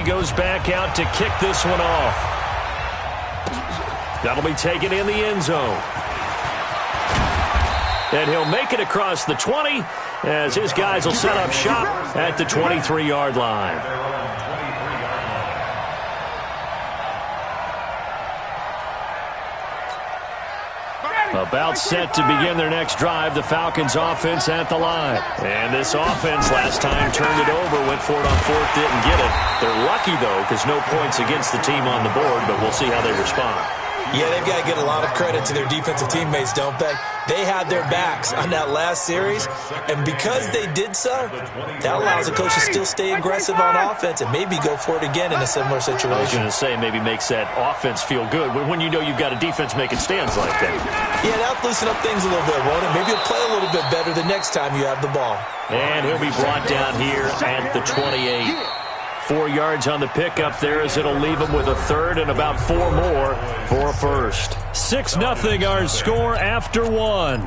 goes back out to kick this one off. That'll be taken in the end zone. And he'll make it across the 20 as his guys will set up shop at the 23-yard line. About set to begin their next drive, the Falcons offense at the line. And this offense last time turned it over, went for it on fourth, didn't get it. They're lucky, though, because no points against the team on the board, but we'll see how they respond. Yeah, they've got to get a lot of credit to their defensive teammates, don't they? They had their backs on that last series, and because they did so, that allows the coach to still stay aggressive on offense and maybe go for it again in a similar situation. I was going to say maybe makes that offense feel good when you know you've got a defense making stands like that. Yeah, that'll loosen up things a little bit, won't it? Maybe you'll play a little bit better the next time you have the ball. And he'll be brought down here at the 28. 4 yards on the pickup there as it'll leave him with a third and about 4 more for a first. 6-0 our score after 1.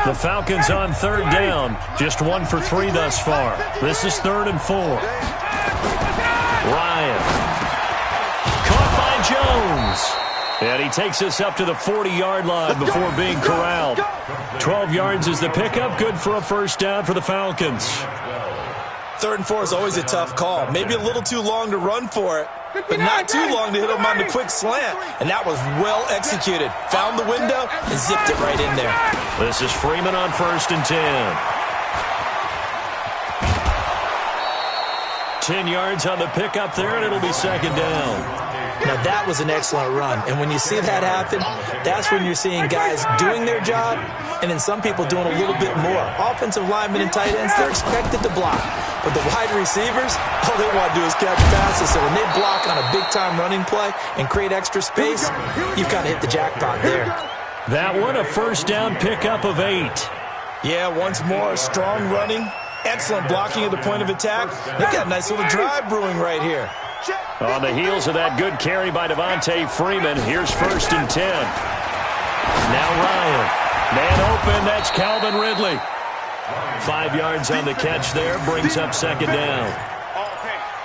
The Falcons on third down. Just 1 for 3 thus far. This is 3rd and 4. Ryan. Caught by Jones. And he takes us up to the 40-yard line before being corralled. 12 yards is the pickup. Good for a first down for the Falcons. 3rd and 4 is always a tough call. Maybe a little too long to run for it, but not too long to hit him on the quick slant. And that was well executed. Found the window and zipped it right in there. This is Freeman on 1st and 10. 10 yards on the pickup there, and it'll be 2nd down. Now, that was an excellent run. And when you see that happen, that's when you're seeing guys doing their job and then some people doing a little bit more. Offensive linemen and tight ends, they're expected to block. But the wide receivers, all they want to do is catch passes. So when they block on a big-time running play and create extra space, you've got to hit the jackpot there. That one, a first down pickup of 8. Yeah, once more, strong running, excellent blocking at the point of attack. They've got a nice little drive brewing right here. On the heels of that good carry by Devontae Freeman, here's 1st and 10. Now Ryan. Man open, that's Calvin Ridley. 5 yards on the catch there, brings up 2nd down.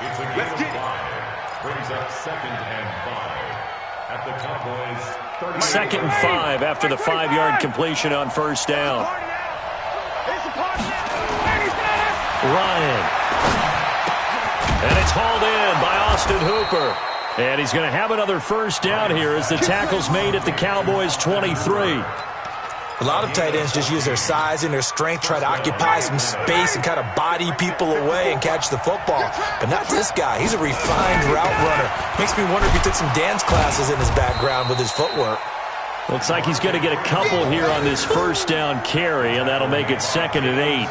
It's a gain of 5. Brings up 2nd and 5 at the Cowboys' 2nd and 5 after the 5-yard completion on first down. Ryan. And it's hauled in by Austin Hooper. And he's going to have another first down here as the tackle's made at the Cowboys' 23. A lot of tight ends just use their size and their strength, try to occupy some space and kind of body people away and catch the football. But not this guy. He's a refined route runner. Makes me wonder if he took some dance classes in his background with his footwork. Looks like he's going to get a couple here on this first down carry, and that'll make it 2nd and 8.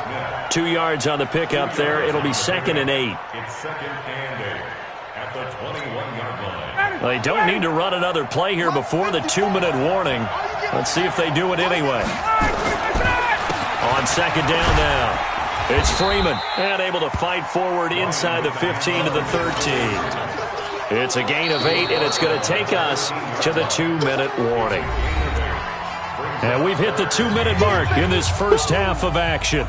2 yards on the pickup there. It'll be 2nd and 8. It's 2nd and 8 at the 21-yard line. They don't need to run another play here before the 2-minute warning. Let's see if they do it anyway. On 2nd down now, it's Freeman, and able to fight forward inside the 15 to the 13. It's a gain of 8, and it's going to take us to the 2-minute warning. And we've hit the 2-minute mark in this first half of action.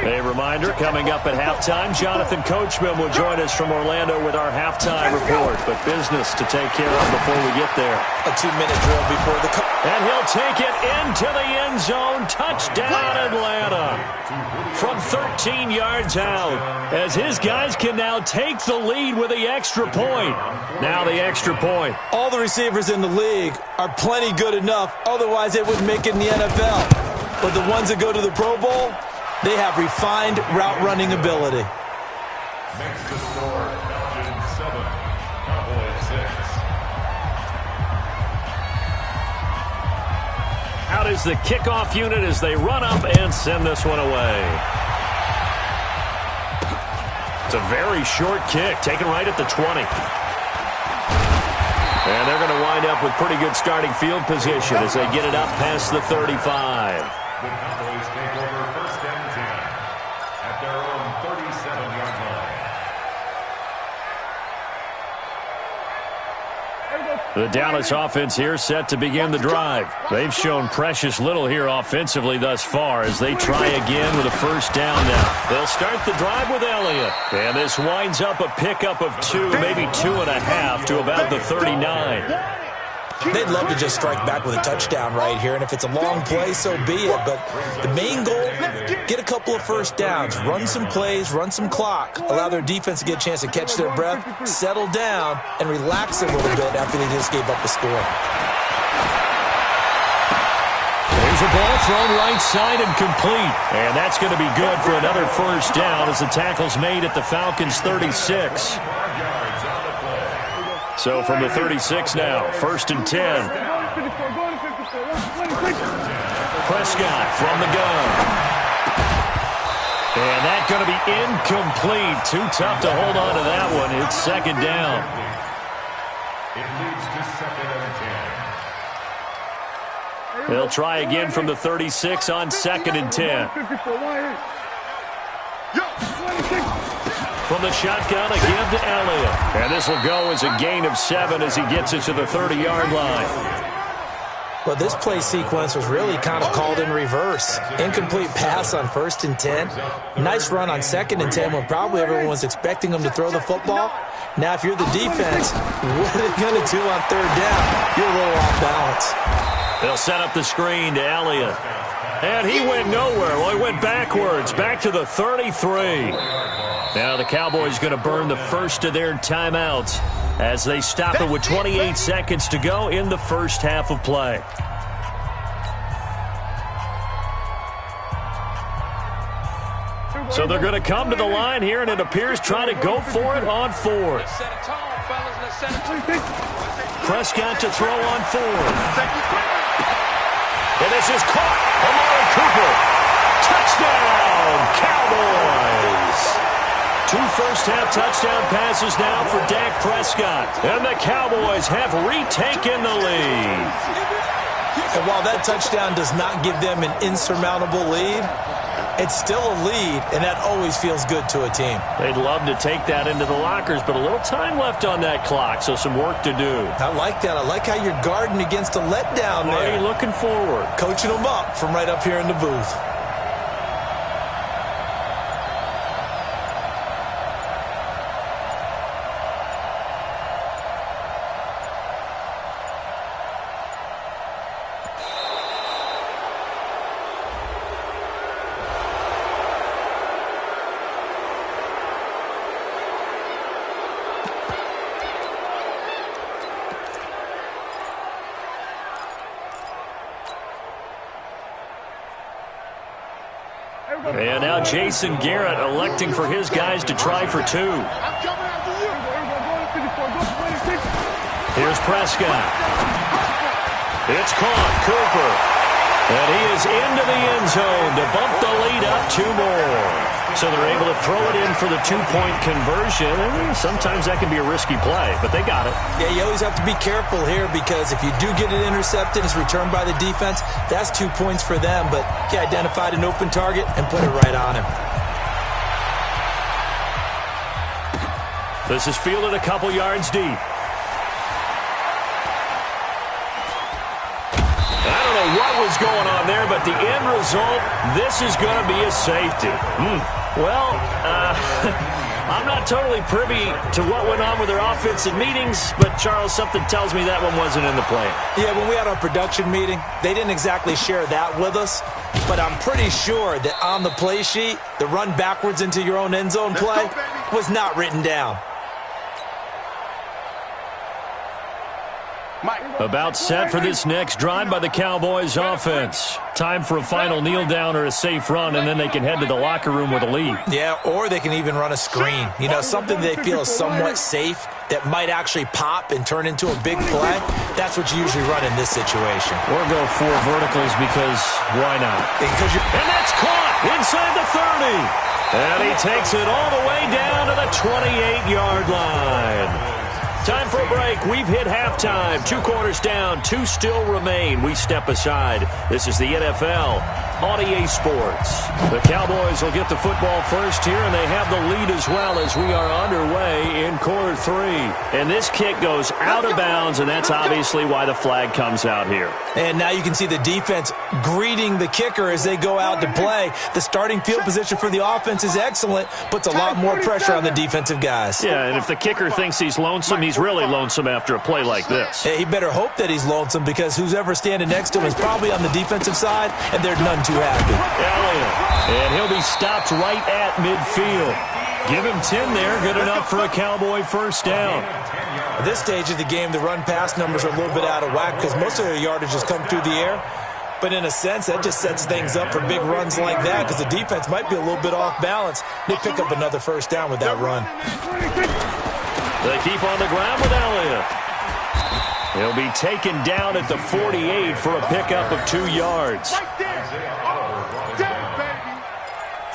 A reminder, coming up at halftime, Jonathan Coachman will join us from Orlando with our halftime report. But business to take care of before we get there. A 2-minute drill before the... And he'll take it into the end zone. Touchdown, Atlanta. From 13 yards out, as his guys can now take the lead with the extra point. Now the extra point. All the receivers in the league are plenty good enough. Otherwise, they wouldn't make it in the NFL. But the ones that go to the Pro Bowl, they have refined route running ability. Next to score, Falcons 7, Cowboys 6. Out is the kickoff unit as they run up and send this one away. It's a very short kick, taken right at the 20. And they're going to wind up with pretty good starting field position as they get it up past the 35. The Cowboys take over first and 10 at their own 37-yard line. The Dallas offense here set to begin the drive. They've shown precious little here offensively thus far as they try again with a first down now. They'll start the drive with Elliott. And this winds up a pickup of 2, maybe 2.5 to about the 39. They'd love to just strike back with a touchdown right here, and if it's a long play, so be it. But the main goal, get a couple of first downs, run some plays, run some clock, allow their defense to get a chance to catch their breath, settle down, and relax a little bit after they just gave up a score. There's a ball thrown right side and complete. And that's going to be good for another first down as the tackle's made at the Falcons' 36. So from the 36 now, first and 10. Prescott from the gun. And that's going to be incomplete. Too tough to hold on to that one. It's second down. It leads to second and 10. They'll try again from the 36 on second and 10. From the shotgun, a give to Elliott. And this will go as a gain of 7 as he gets it to the 30-yard line. Well, this play sequence was really kind of called in reverse. Incomplete pass on first and 10. Nice run on second and 10 when probably everyone was expecting him to throw the football. Now, if you're the defense, what are they going to do on third down? You're a little off balance. They'll set up the screen to Elliott. And he went nowhere. Well, he went backwards, back to the 33. Now the Cowboys going to burn the first of their timeouts as they stop it with 28 seconds to go in the first half of play. So they're going to come to the line here, and it appears trying to go for it on fourth. Prescott to throw on fourth. And this is caught. Amari Cooper. Touchdown, Cowboys. 2 first-half touchdown passes now for Dak Prescott. And the Cowboys have retaken the lead. And while that touchdown does not give them an insurmountable lead, it's still a lead, and that always feels good to a team. They'd love to take that into the lockers, but a little time left on that clock, so some work to do. I like that. I like how you're guarding against a letdown there. Already looking forward. Coaching them up from right up here in the booth. And now Jason Garrett electing for his guys to try for 2. Here's Prescott. It's caught. Cooper. And he is into the end zone to bump the lead up 2 more. So they're able to throw it in for the 2-point conversion. And sometimes that can be a risky play, but they got it. Yeah, you always have to be careful here because if you do get it intercepted, it's returned by the defense, that's 2 points for them. But he identified an open target and put it right on him. This is fielded a couple yards deep. I don't know what was going on there, but the end result, this is going to be a safety. Well, I'm not totally privy to what went on with their offensive meetings, but, Charles, something tells me that one wasn't in the plan. Yeah, when we had our production meeting, they didn't exactly share that with us, but I'm pretty sure that on the play sheet, the run backwards into your own end zone play was not written down. About set for this next drive by the Cowboys offense. Time for a final kneel down or a safe run, and then they can head to the locker room with a lead. Yeah, or they can even run a screen. You know, something they feel is somewhat safe that might actually pop and turn into a big play. That's what you usually run in this situation. Or go 4 verticals because why not? And that's caught inside the 30. And he takes it all the way down to to the 28-yard line. Time for a break. We've hit halftime. 2 quarters down. 2 still remain. We step aside. This is the NFL on EA Sports. The Cowboys will get the football first here, and they have the lead as well as we are underway in quarter 3. And this kick goes out of bounds, and that's obviously why the flag comes out here. And now you can see the defense greeting the kicker as they go out to play. The starting field position for the offense is excellent, puts a lot more pressure on the defensive guys. Yeah, and if the kicker thinks he's lonesome, he's really lonesome after a play like this. He better hope that he's lonesome, because who's ever standing next to him is probably on the defensive side, and they're none too happy. Elliott, and he'll be stopped right at midfield. Give him 10 there, good enough for a Cowboy first down. At this stage of the game, the run-pass numbers are a little bit out of whack because most of their yardage has come through the air. But in a sense, that just sets things up for big runs like that because the defense might be a little bit off balance. They pick up another first down with that run. They keep on the ground with Elliott. He'll be taken down at the 48 for a pickup of 2 yards. 2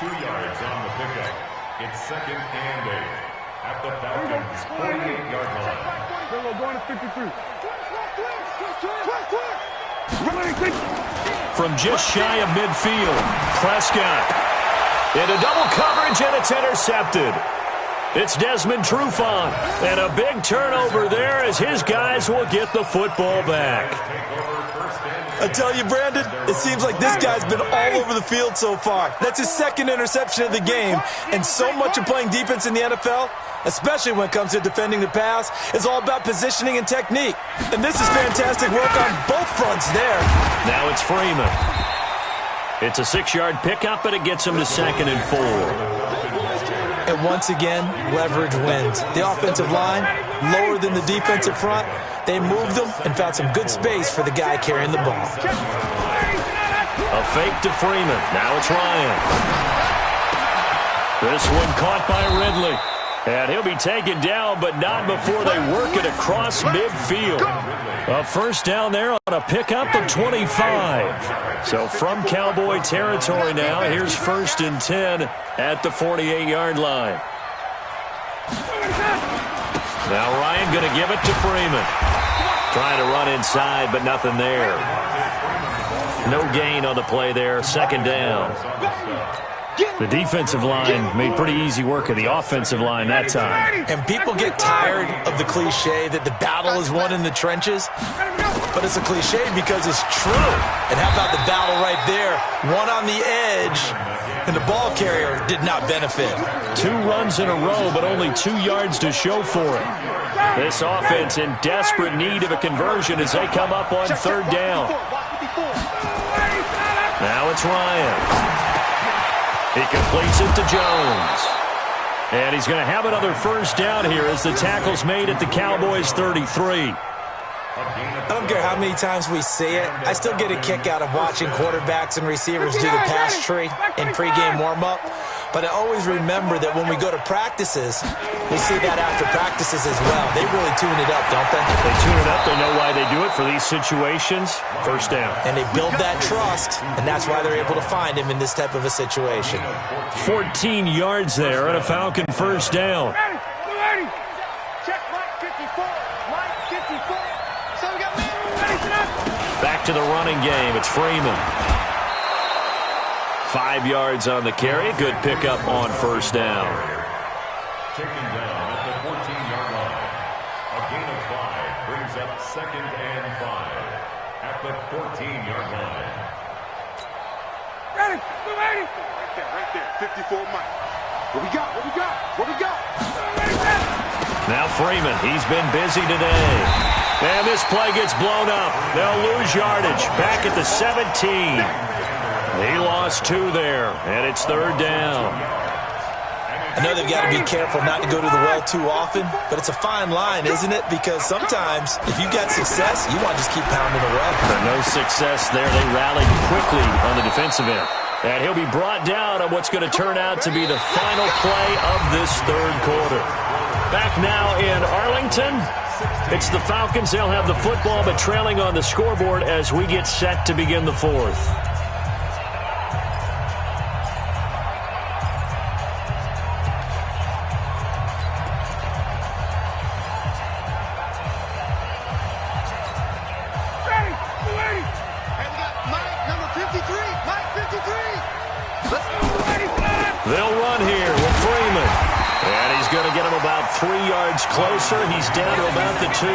yards on the pickup. It's 2nd and 8 at the Falcons' 48-yard line. Going to 53. From just shy of midfield, Prescott into double coverage, and it's intercepted. It's Desmond Trufant, and a big turnover there as his guys will get the football back. I tell you, Brandon, it seems like this guy's been all over the field so far. That's his 2nd interception of the game, and so much of playing defense in the NFL, especially when it comes to defending the pass, is all about positioning and technique. And this is fantastic work on both fronts there. Now it's Freeman. It's a 6-yard pickup, but it gets him to 2nd and 4. And once again, leverage wins. The offensive line, lower than the defensive front. They moved them and found some good space for the guy carrying the ball. A fake to Freeman. Now it's Ryan. This one caught by Ridley. And he'll be taken down, but not before they work it across midfield. A first down there on a pickup of 25. So from Cowboy territory now, here's 1st and 10 at the 48-yard line. Now Ryan going to give it to Freeman. Trying to run inside, but nothing there. No gain on the play there, 2nd down. The defensive line made pretty easy work of the offensive line that time. And people get tired of the cliche that the battle is won in the trenches. But it's a cliche because it's true. And how about the battle right there? One on the edge, and the ball carrier did not benefit. 2 runs in a row, but only 2 yards to show for it. This offense in desperate need of a conversion as they come up on 3rd down. Now it's Ryan. He completes it to Jones. And he's going to have another first down here as the tackle's made at the Cowboys' 33. I don't care how many times we see it. I still get a kick out of watching quarterbacks and receivers do the pass tree in pregame warm-up. But I always remember that when we go to practices, we see that after practices as well. They really tune it up, don't they? They tune it up. They know why they do it for these situations. First down. And they build that trust, and that's why they're able to find him in this type of a situation. 14 yards there and a Falcon first down. Back to the running game. It's Freeman. 5 yards on the carry. Good pickup on first down. Taken down at the 14-yard line. A gain of 5 brings up 2nd and 5 at the 14-yard line. Ready. Right there. 54 Mike. What we got? Now Freeman. He's been busy today. And this play gets blown up. They'll lose yardage. Back at the 17. He lost 2 there, and it's 3rd down. I know they've got to be careful not to go to the well too often, but it's a fine line, isn't it? Because sometimes, if you've got success, you want to just keep pounding away. But no success there. They rallied quickly on the defensive end. And he'll be brought down on what's going to turn out to be the final play of this 3rd quarter. Back now in Arlington, it's the Falcons. They'll have the football, but trailing on the scoreboard as we get set to begin the 4th. about 3 yards closer. He's down to about the 2.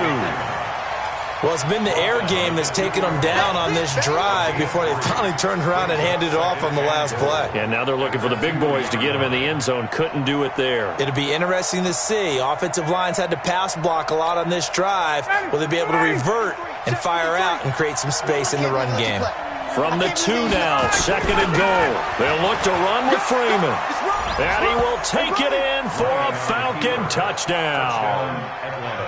Well, it's been the air game that's taken them down on this drive before they finally turned around and handed it off on the last play. And now they're looking for the big boys to get him in the end zone. Couldn't do it there. It'll be interesting to see. Offensive lines had to pass block a lot on this drive. Will they be able to revert and fire out and create some space in the run game? From the 2 now, 2nd and goal. They'll look to run with Freeman. And he will take it in for a Falcon touchdown.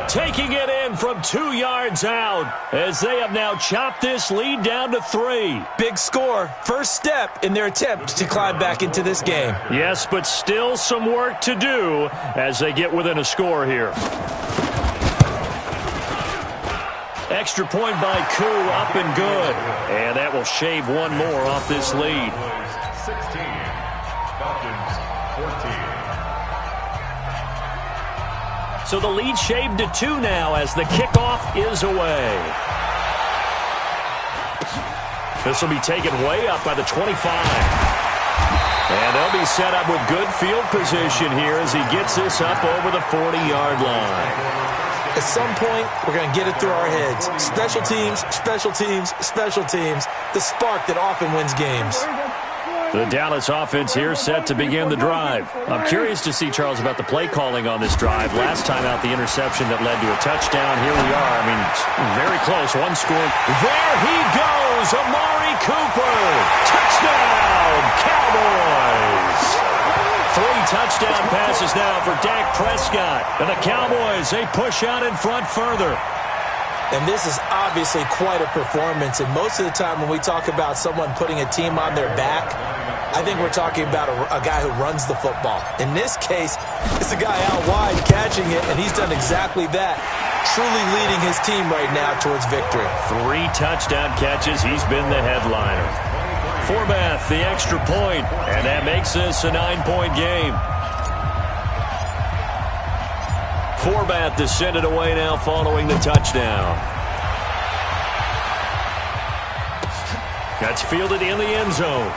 Taking it in from 2 yards out as they have now chopped this lead down to 3. Big score. First step in their attempt to climb back into this game. Yes, but still some work to do as they get within a score here. Extra point by Koo, up and good. And that will shave one more off this lead. 16, Falcons 14. So the lead shaved to 2 now as the kickoff is away. This will be taken way up by the 25. And they'll be set up with good field position here as he gets this up over the 40-yard line. At some point, we're going to get it through our heads. Special teams, special teams, special teams. The spark that often wins games. The Dallas offense here set to begin the drive. I'm curious to see, Charles, about the play calling on this drive. Last time out, the interception that led to a touchdown. Here we are. I mean, very close. One score. There he goes. Amari Cooper. Touchdown, Cowboys. 3 touchdown passes now for Dak Prescott. And the Cowboys, they push out in front further. And this is obviously quite a performance. And most of the time when we talk about someone putting a team on their back, I think we're talking about a guy who runs the football. In this case, it's a guy out wide catching it, and he's done exactly that, truly leading his team right now towards victory. 3 touchdown catches. He's been the headliner. Forbath, the extra point, and that makes this a 9-point game. Forbath to send it away now following the touchdown. That's fielded in the end zone.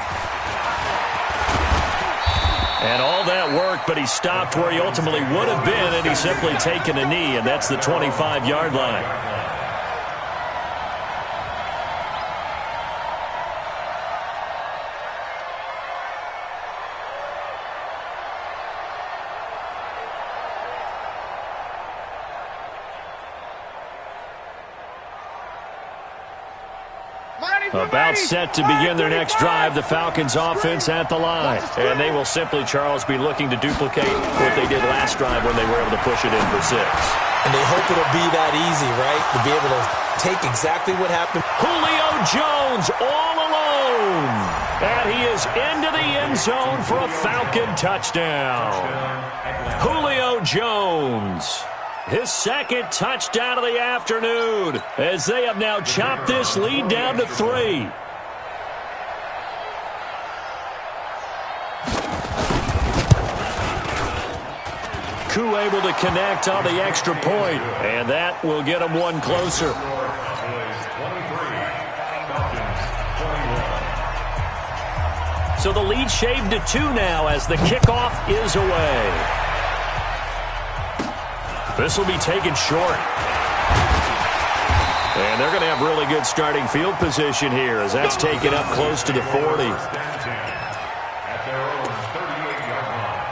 And all that worked, but he stopped where he ultimately would have been, and he's simply taken a knee, and that's the 25-yard line. About set to begin their next drive, the Falcons offense at the line. And they will simply, Charles, be looking to duplicate what they did last drive when they were able to push it in for 6. And they hope it'll be that easy, right? To be able to take exactly what happened. Julio Jones all alone. And he is into the end zone for a Falcon touchdown. Julio Jones. His 2nd touchdown of the afternoon as they have now chopped this lead down to 3. Koo able to connect on the extra point, and that will get him one closer. So the lead shaved to 2 now as the kickoff is away. This will be taken short. And they're going to have really good starting field position here as that's taken up close to the 40. At their own 38-yard line.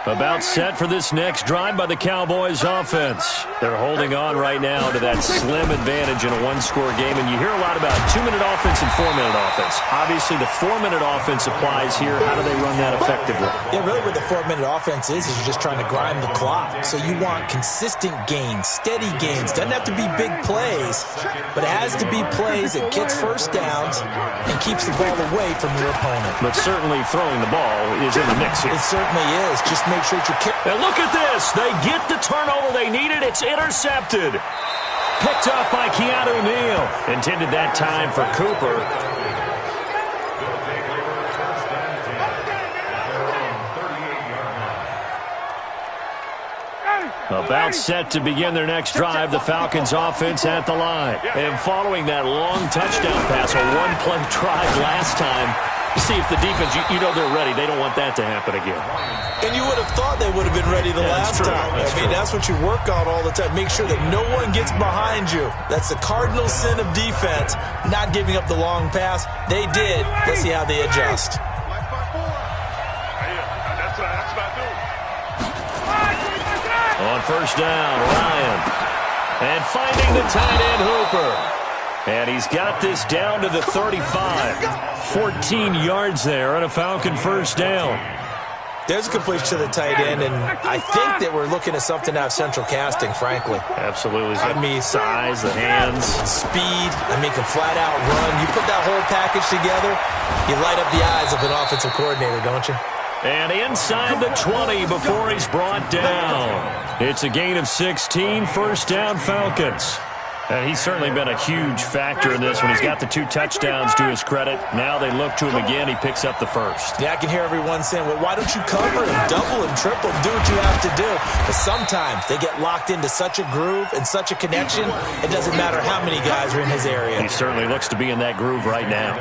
About set for this next drive by the Cowboys offense. They're holding on right now to that slim advantage in a one-score game, and you hear a lot about 2-minute offense and 4-minute offense. Obviously, the 4-minute offense applies here. How do they run that effectively? Yeah, really what the 4-minute offense is you're just trying to grind the clock. So you want consistent gains, steady gains. Doesn't have to be big plays, but it has to be plays that gets first downs and keeps the ball away from your opponent. But certainly throwing the ball is in the mix here. It certainly is. Just make sure that you're and look at this. They get the turnover they needed. It's intercepted. Picked up by Keanu Neal. Intended that time for Cooper. About set to begin their next drive, the Falcons offense at the line. And following that long touchdown pass, a one-play drive last time, You see, if the defense, you know they're ready. They don't want that to happen again. And you would have thought they would have been ready the last time. That's what you work on all the time. Make sure that no one gets behind you. That's the cardinal sin of defense, not giving up the long pass. They did. Let's see how they adjust. On first down, Ryan. And finding the tight end, Hooper. And he's got this down to the 35. 14 yards there on a Falcon first down. There's a completion to the tight end, and I think that we're looking at something out of central casting, frankly. Absolutely. Size, the hands. Speed. Can flat out run. You put that whole package together, you light up the eyes of an offensive coordinator, don't you? And inside the 20 before he's brought down. It's a gain of 16, first down Falcons. And he's certainly been a huge factor in this one. He's got the 2 touchdowns to his credit. Now they look to him again. He picks up the first. Yeah, I can hear everyone saying, well, why don't you cover him, double him, triple him, do what you have to do. But sometimes they get locked into such a groove and such a connection, it doesn't matter how many guys are in his area. He certainly looks to be in that groove right now.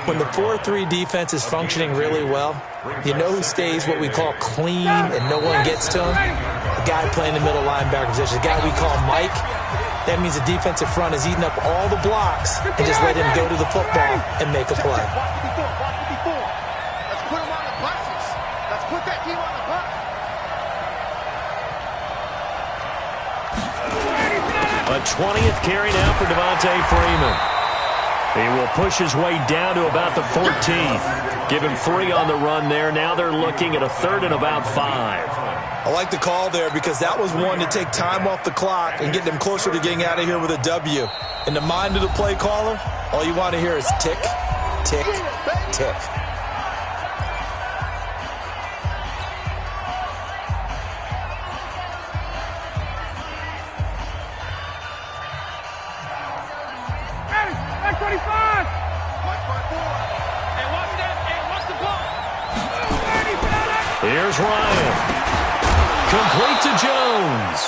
When the 4-3 defense is functioning really well, you know who stays what we call clean and no one gets to him? The guy playing the middle linebacker position, the guy we call Mike. That means the defensive front is eating up all the blocks and just let him go to the football and make a play. Let's put him on the buses. Let's put that team on the bus. A 20th carry now for Devontae Freeman. He will push his way down to about the 14th. Give him 3 on the run there. Now they're looking at a 3rd and about 5. I like the call there because that was one to take time off the clock and get them closer to getting out of here with a W. In the mind of the play caller, all you want to hear is tick, tick, tick. Here's Ryan. Complete to Jones.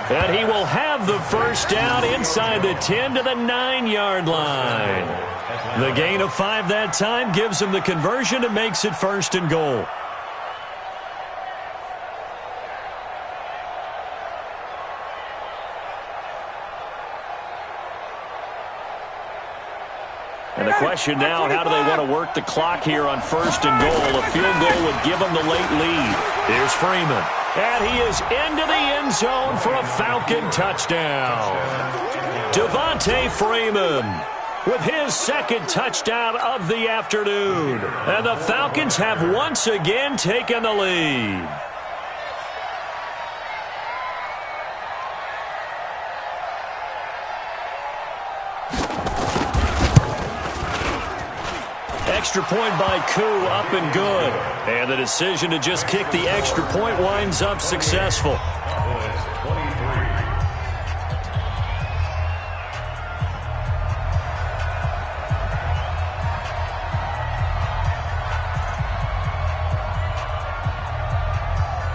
And he will have the first down inside the 10 to the 9-yard line. The gain of 5 that time gives him the conversion and makes it 1st and goal. And the question now, how do they want to work the clock here on 1st and goal? A field goal would give them the late lead. Here's Freeman. And he is into the end zone for a Falcon touchdown. Devontae Freeman with his 2nd touchdown of the afternoon. And the Falcons have once again taken the lead. Extra point by Koo, up and good. And the decision to just kick the extra point winds up successful.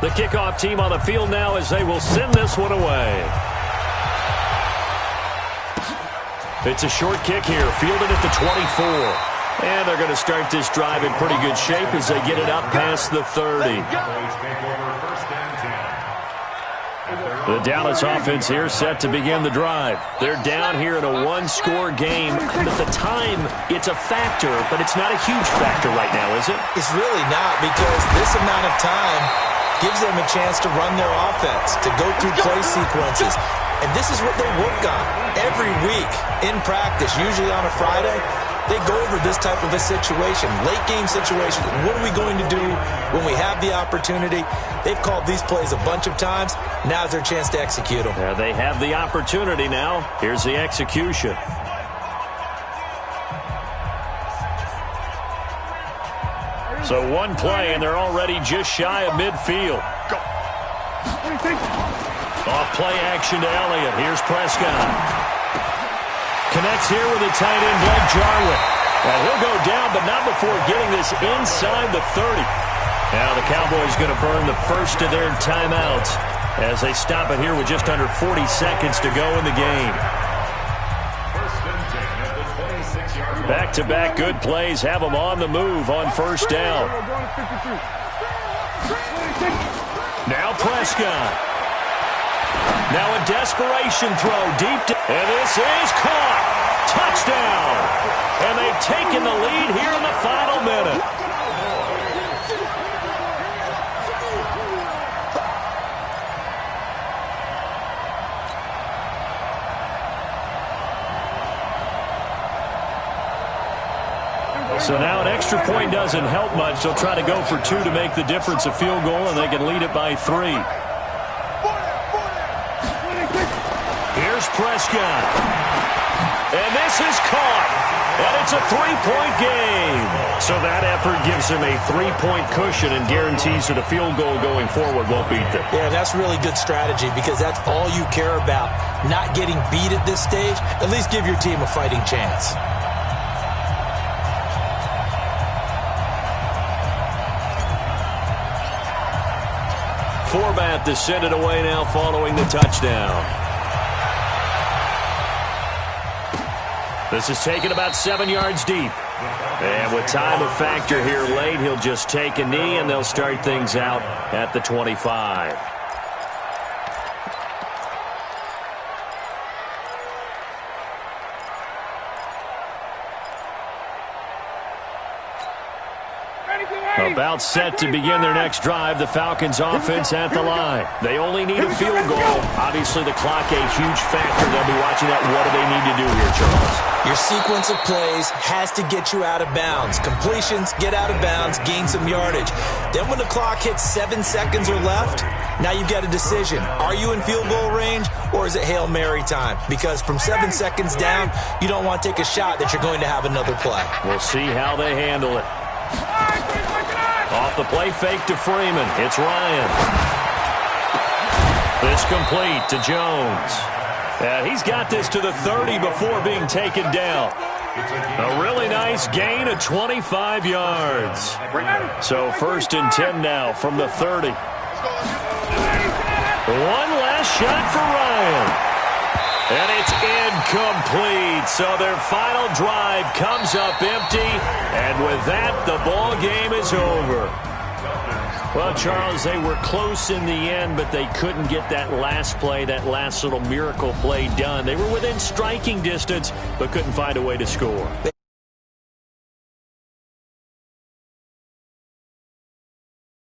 The kickoff team on the field now as they will send this one away. It's a short kick here, fielded at the 24. And they're going to start this drive in pretty good shape as they get it up past the 30. The Dallas offense here set to begin the drive. They're down here in a 1-score game. And at the time, it's a factor, but it's not a huge factor right now, is it? It's really not, because this amount of time gives them a chance to run their offense, to go through play sequences. And this is what they work on every week in practice, usually on a Friday. They go over this type of a situation, late game situation. What are we going to do when we have the opportunity? They've called these plays a bunch of times. Now's their chance to execute them. Yeah, they have the opportunity now. Here's the execution. So one play, and they're already just shy of midfield. Off play action to Elliott. Here's Prescott. Connects here with a tight end, Blake Jarwin. And he'll go down, but not before getting this inside the 30. Now the Cowboys going to burn the first of their timeouts as they stop it here with just under 40 seconds to go in the game. Back-to-back good plays have them on the move on first down. Now Prescott. Now a desperation throw deep. And this is caught. Touchdown. And they've taken the lead here in the final minute. So now an extra point doesn't help much. They'll try to go for 2 to make the difference a field goal, and they can lead it by 3. Here's Prescott. And this is caught. And it's a 3-point game. So that effort gives him a 3-point cushion and guarantees that a field goal going forward won't beat them. Yeah, that's really good strategy because that's all you care about. Not getting beat at this stage. At least give your team a fighting chance. Forbat to send it away now following the touchdown. This is taken about 7 yards deep. And with time a factor here late, he'll just take a knee and they'll start things out at the 25. About set to begin their next drive, the Falcons offense at the line. They only need a field goal. Obviously, the clock a huge factor. They'll be watching that. What do they need to do here, Charles? Your sequence of plays has to get you out of bounds. Completions, get out of bounds, gain some yardage. Then when the clock hits 7 seconds or left, now you've got a decision. Are you in field goal range or is it Hail Mary time? Because from 7 seconds down, you don't want to take a shot that you're going to have another play. We'll see how they handle it. Off the play fake to Freeman. It's Ryan. This complete to Jones. He's got this to the 30 before being taken down. A really nice gain of 25 yards. So 1st and 10 now from the 30. One last shot for Ryan. And it's incomplete. So their final drive comes up empty. And with that, the ball game is over. Well, Charles, they were close in the end, but they couldn't get that last play, that last little miracle play done. They were within striking distance, but couldn't find a way to score.